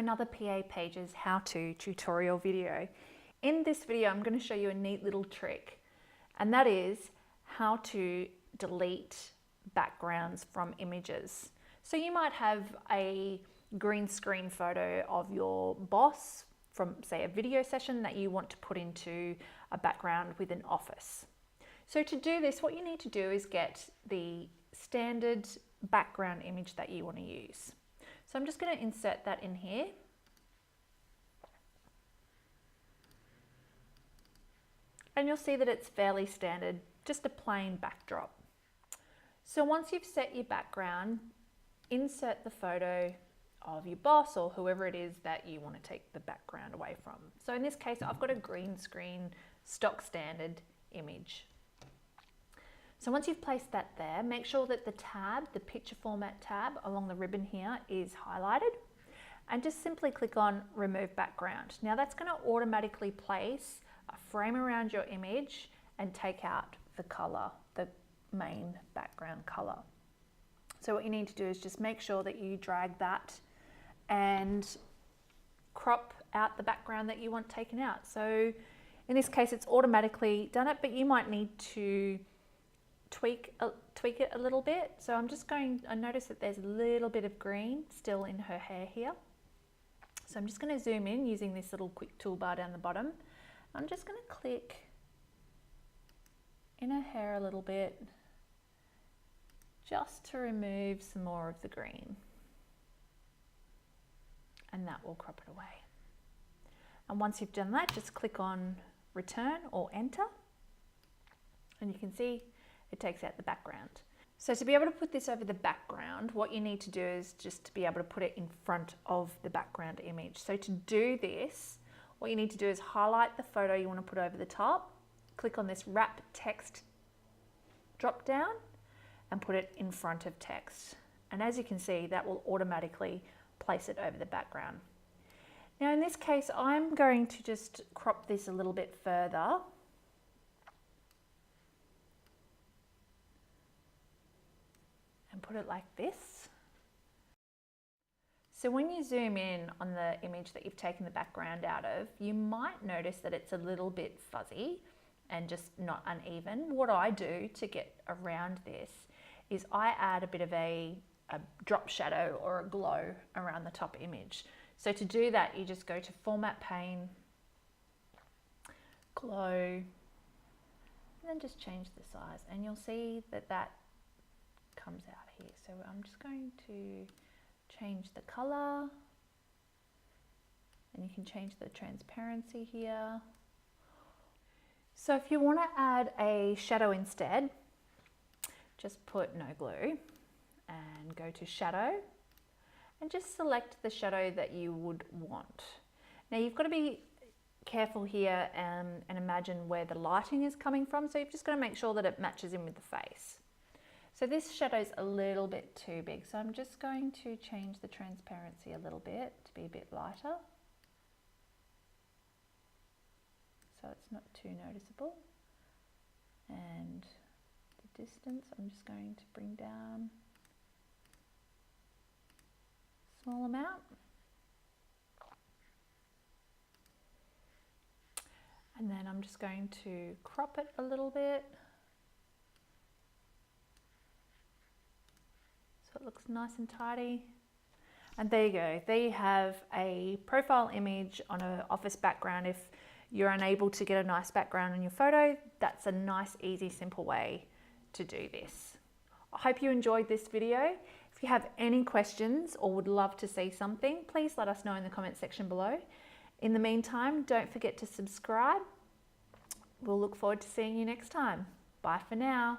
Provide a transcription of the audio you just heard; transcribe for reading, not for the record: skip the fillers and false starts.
another PA Pages how-to tutorial video. In this video, I'm going to show you a neat little trick, and that is how to delete backgrounds from images. So you might have a green screen photo of your boss from, say, a video session that you want to put into a background with an office. So to do this, what you need to do is get the standard background image that you want to use. So I'm just going to insert that in here. And you'll see that it's fairly standard, just a plain backdrop. So once you've set your background, insert the photo of your boss or whoever it is that you want to take the background away from. So in this case, I've got a green screen stock standard image. So once you've placed that there, make sure that the tab, the picture format tab along the ribbon here is highlighted, and just simply click on remove background. Now that's going to automatically place a frame around your image and take out the color, the main background color. So what you need to do is just make sure that you drag that and crop out the background that you want taken out. So in this case, it's automatically done it, but you might need to tweak it a little bit. So I notice that there's a little bit of green still in her hair here. So I'm just going to zoom in using this little quick toolbar down the bottom. I'm just going to click in her hair a little bit just to remove some more of the green. And that will crop it away. And once you've done that, just click on return or enter. And you can see it takes out the background. So to be able to put this over the background, what you need to do is just to be able to put it in front of the background image. So to do this, what you need to do is highlight the photo you want to put over the top, click on this wrap text drop down and put it in front of text. And as you can see, that will automatically place it over the background. Now in this case, I'm going to just crop this a little bit further. And put it like this. So when you zoom in on the image that you've taken the background out of, you might notice that it's a little bit fuzzy and just not uneven. What I do to get around this is I add a bit of a drop shadow or a glow around the top image. So to do that, you just go to Format Pane, Glow, and then just change the size, and you'll see that that comes out here. So I'm just going to change the color, and you can change the transparency here. So if you want to add a shadow instead, just put no glue and go to shadow and just select the shadow that you would want. Now you've got to be careful here and imagine where the lighting is coming from. So you've just got to make sure that it matches in with the face. So this shadow's a little bit too big, so I'm just going to change the transparency a little bit to be a bit lighter, so it's not too noticeable. And the distance, I'm just going to bring down a small amount. And then I'm just going to crop it a little bit, so it looks nice and tidy. And there you go. There you have a profile image on an office background. If you're unable to get a nice background on your photo, that's a nice, easy, simple way to do this. I hope you enjoyed this video. If you have any questions or would love to see something, please let us know in the comment section below. In the meantime, don't forget to subscribe. We'll look forward to seeing you next time. Bye for now.